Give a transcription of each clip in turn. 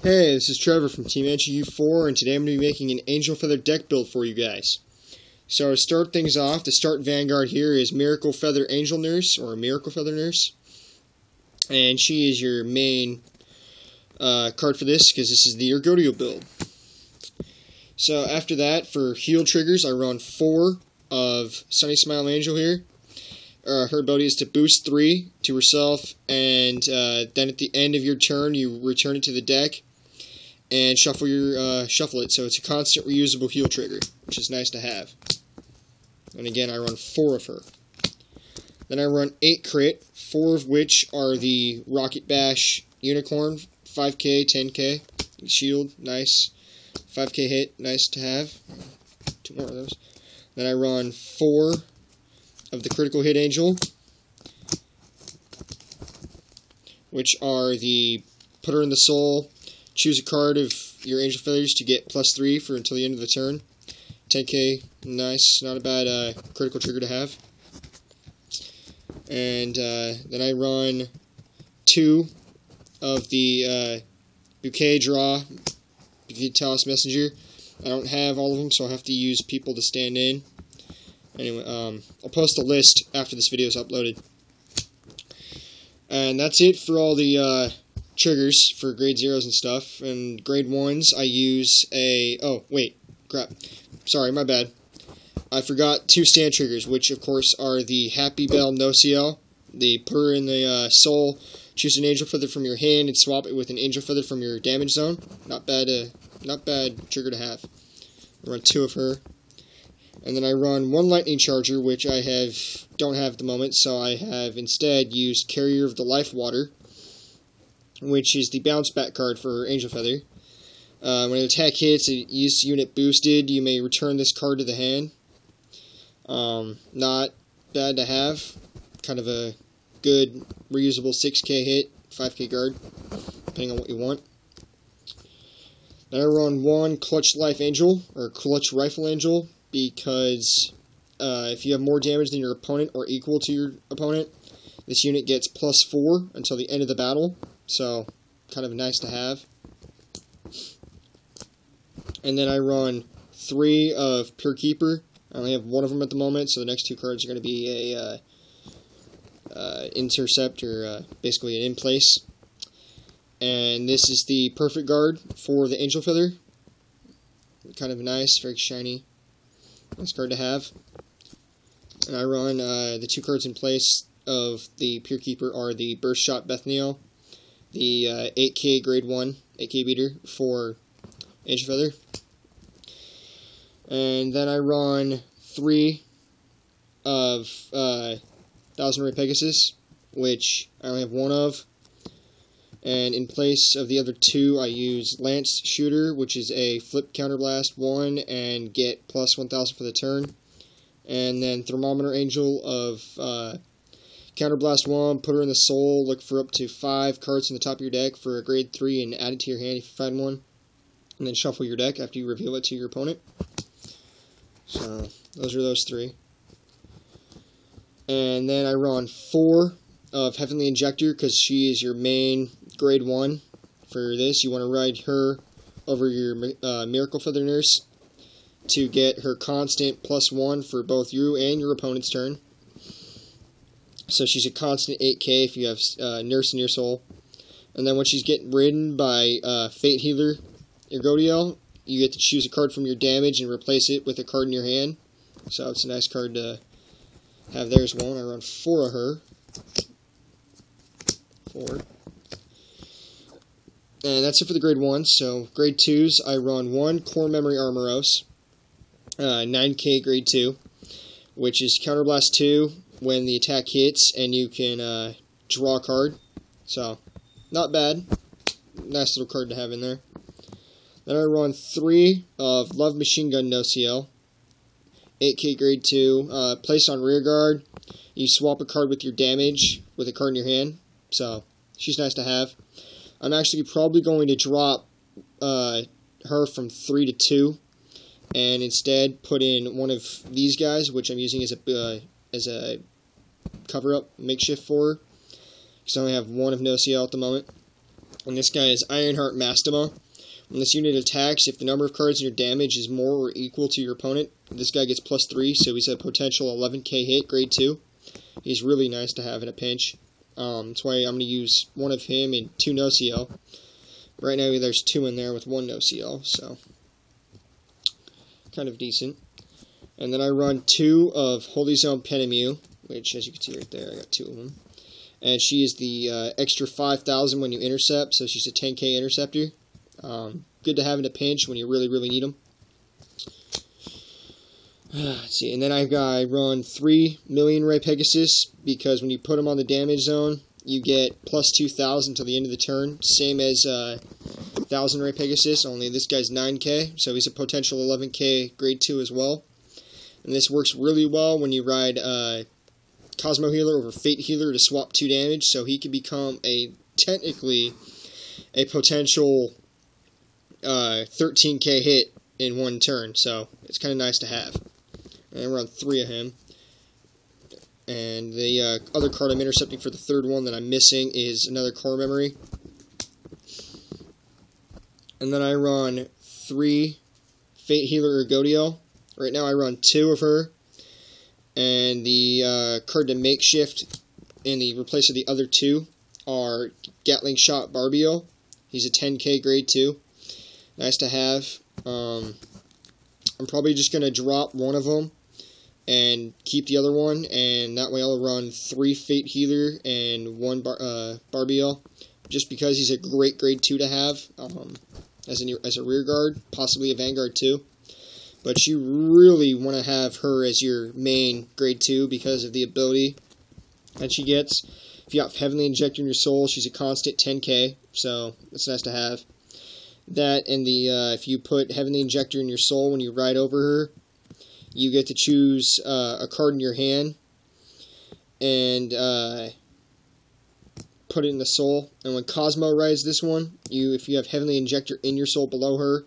Hey, this is Trevor from Team U4, and today I'm going to be making an Angel Feather deck build for you guys. So to start things off, the start Vanguard here is Miracle Feather Angel Nurse, or Miracle Feather Nurse. And she is your main card for this, because this is the Ergodiel build. So after that, for heal triggers, I run 4 of Sunny Smile Angel here. Her ability is to boost 3 to herself, and then at the end of your turn, you return it to the deck and shuffle it, so it's a constant reusable heal trigger, which is nice to have. And again, I run 4 of her. Then I run 8 crit, 4 of which are the Rocket Bash Unicorn, 5k, 10k, shield, nice, 5k hit, nice to have, 2 more of those. Then I run 4 of the Critical Hit Angel, which are the Put Her in the Soul, choose a card of your Angel Feathers to get +3 for until the end of the turn. 10k, nice, not a bad critical trigger to have. And then I run 2 of the Bouquet Draw, Bouquet Toss Messenger. I don't have all of them, so I'll have to use people to stand in. Anyway, I'll post a list after this video is uploaded. And that's it for all the triggers for grade 0s and stuff. And grade 1s, I use a... Oh, wait. Crap. Sorry, my bad. I forgot 2 stand triggers, which, of course, are the Happy Bell No CL. The Put Her in the Soul. Choose an Angel Feather from your hand and swap it with an Angel Feather from your damage zone. Not bad trigger to have. I run 2 of her. And then I run 1 Lightning Charger, which I don't have at the moment, so I have instead used Carrier of the Life Water, which is the bounce back card for Angel Feather. When an attack hits, a use unit boosted, you may return this card to the hand. Not bad to have. Kind of a good reusable 6k hit, 5k guard, depending on what you want. Then I run 1 Clutch Life Angel, or Clutch Rifle Angel, because if you have more damage than your opponent or equal to your opponent, this unit gets +4 until the end of the battle, so kind of nice to have. And then I run 3 of Pure Keeper. I only have 1 of them at the moment, so the next 2 cards are going to be a Intercept, or basically an In Place. And this is the Perfect Guard for the Angel Feather. Kind of nice, very shiny. Nice card to have. And I run the 2 cards in place of the Pure Keeper are the Burst Shot Bethneo, the 8k grade 1, 8k beater for Angel Feather. And then I run 3 of Thousand Ray Pegasus, which I only have 1 of. And in place of the other 2, I use Lance Shooter, which is a flip counterblast 1 and get +1000 for the turn. And then Thermometer Angel of counterblast 1, Put Her in the Soul, look for up to 5 cards in the top of your deck for a grade 3 and add it to your hand if you find one. And then shuffle your deck after you reveal it to your opponent. So those are those 3. And then I run 4 of Heavenly Injector, because she is your main grade 1 for this. You want to ride her over your Miracle Feather Nurse to get her constant +1 for both you and your opponent's turn. So she's a constant 8k if you have Nurse in your soul. And then when she's getting ridden by Fate Healer Ergodiel, you get to choose a card from your damage and replace it with a card in your hand. So it's a nice card to have there as well. And I run 4 of her. 4. And that's it for the grade 1s. So grade 2s, I run 1 Core Memory Armoros, 9k grade 2, which is Counterblast 2 when the attack hits, and you can draw a card. So, not bad. Nice little card to have in there. Then I run 3 of Love Machine Gun No CL, 8k grade 2, placed on rear guard. You swap a card with your damage with a card in your hand. So, she's nice to have. I'm actually probably going to drop her from 3 to 2, and instead put in one of these guys, which I'm using as a cover-up makeshift for her, because I only have 1 of No CL at the moment. And this guy is Ironheart Mastema. When this unit attacks, if the number of cards in your damage is more or equal to your opponent, this guy gets +3, so he's a potential 11k hit, grade 2. He's really nice to have in a pinch. That's why I'm going to use one of him and 2 no-CL. Right now there's 2 in there with 1 no-CL, so kind of decent. And then I run 2 of Holy Zone Penemu, which, as you can see right there, I got 2 of them. And she is the extra 5,000 when you intercept, so she's a 10k interceptor. Good to have in a pinch when you really, really need them. Let's see, and then I run 3 Million Ray Pegasus, because when you put them on the damage zone, you get +2,000 till the end of the turn, same as 1,000 Ray Pegasus, only this guy's 9k, so he's a potential 11k grade 2 as well. And this works really well when you ride Cosmo Healer over Fate Healer to swap 2 damage, so he can become technically a potential 13k hit in 1 turn, so it's kind of nice to have. And I run 3 of him. And the other card I'm intercepting for the 3rd one that I'm missing is another core memory. And then I run 3 Fate Healer Ergodiel. Right now I run 2 of her. And the card to makeshift in the replace of the other 2 are Gatling Shot Barbiel. He's a 10k grade 2. Nice to have. I'm probably just going to drop one of them and keep the other one, and that way I'll run 3 Fate Healer and 1 Barbiel, just because he's a great grade 2 to have as a rear guard, possibly a Vanguard too. But you really want to have her as your main grade 2 because of the ability that she gets. If you have Heavenly Injector in your soul, she's a constant 10k, so it's nice to have. That and the if you put Heavenly Injector in your soul when you ride over her, you get to choose a card in your hand and put it in the soul. And when Cosmo rides this one, if you have Heavenly Injector in your soul below her,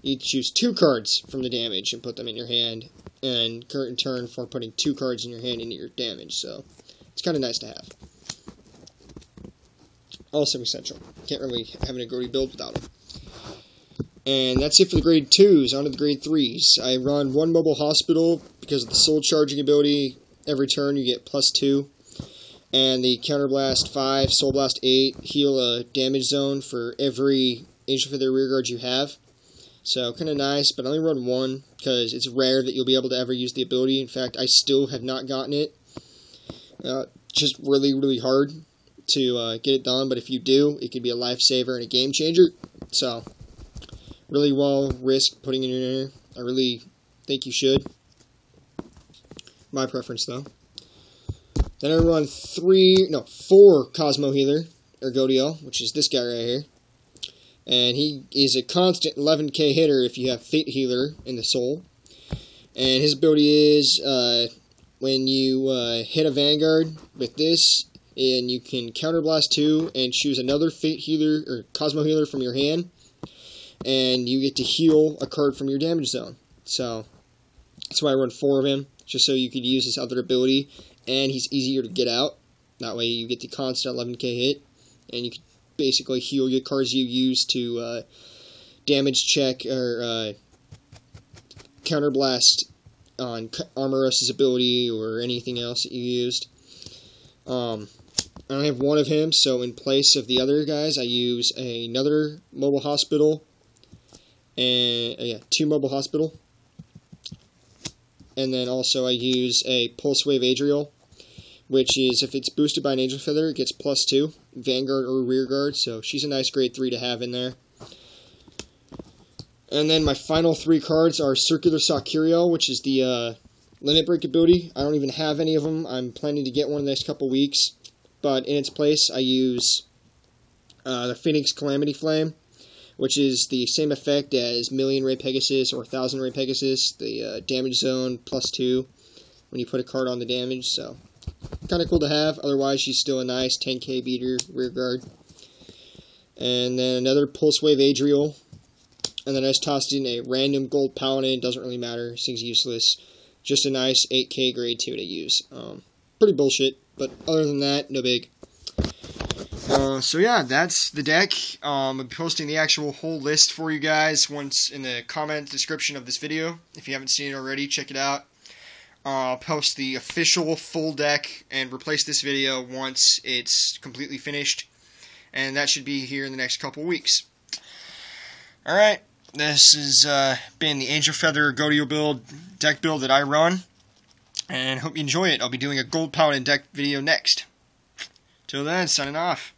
you choose 2 cards from the damage and put them in your hand, and in turn for putting 2 cards in your hand into your damage. So it's kind of nice to have. Also essential. Can't really have an Ergodiel build without them. And that's it for the grade 2s. On to the grade 3s. I run 1 Mobile Hospital because of the soul charging ability. Every turn you get +2. And the Counterblast 5, Soul Blast 8, heal a damage zone for every Angel Feather rearguard you have. So kind of nice, but I only run 1 because it's rare that you'll be able to ever use the ability. In fact, I still have not gotten it. Just really, really hard to get it done, but if you do, it could be a lifesaver and a game changer. So really well risk putting it in there. I really think you should. My preference though. Then I run 4 Cosmo Healer Ergodiel, which is this guy right here. And he is a constant 11k hitter if you have Fate Healer in the soul. And his ability is when you hit a Vanguard with this, and you can Counterblast 2 and choose another Fate Healer or Cosmo Healer from your hand, and you get to heal a card from your damage zone. So that's why I run 4 of him, just so you could use his other ability, and he's easier to get out. That way you get the constant 11k hit, and you can basically heal your cards you use to damage check or counterblast on Armorous' ability or anything else that you used. I only have 1 of him, so in place of the other guys, I use another Mobile Hospital, and 2 Mobile Hospital, and then also I use a Pulse Wave Adriel, which is, if it's boosted by an Angel Feather, it gets +2, Vanguard or Rearguard, so she's a nice grade 3 to have in there. And then my final 3 cards are Circular Saw-Curiel, which is the Limit Break ability. I don't even have any of them. I'm planning to get one in the next couple weeks, but in its place I use the Phoenix Calamity Flame, which is the same effect as Million Ray Pegasus or 1,000 Ray Pegasus, the damage zone +2 when you put a card on the damage, so kind of cool to have. Otherwise, she's still a nice 10k beater rearguard. And then another Pulse Wave Adriel. And then I just tossed in a random Gold Paladin. Doesn't really matter. This thing's useless. Just a nice 8k grade 2 to use. Pretty bullshit, but other than that, no big. So yeah, that's the deck. I'll be posting the actual whole list for you guys once in the comment description of this video. If you haven't seen it already, check it out. I'll post the official full deck and replace this video once it's completely finished. And that should be here in the next couple weeks. Alright, this has been the Angel Feather Ergodiel deck build that I run. And hope you enjoy it. I'll be doing a gold paladin deck video next. Till then, signing off.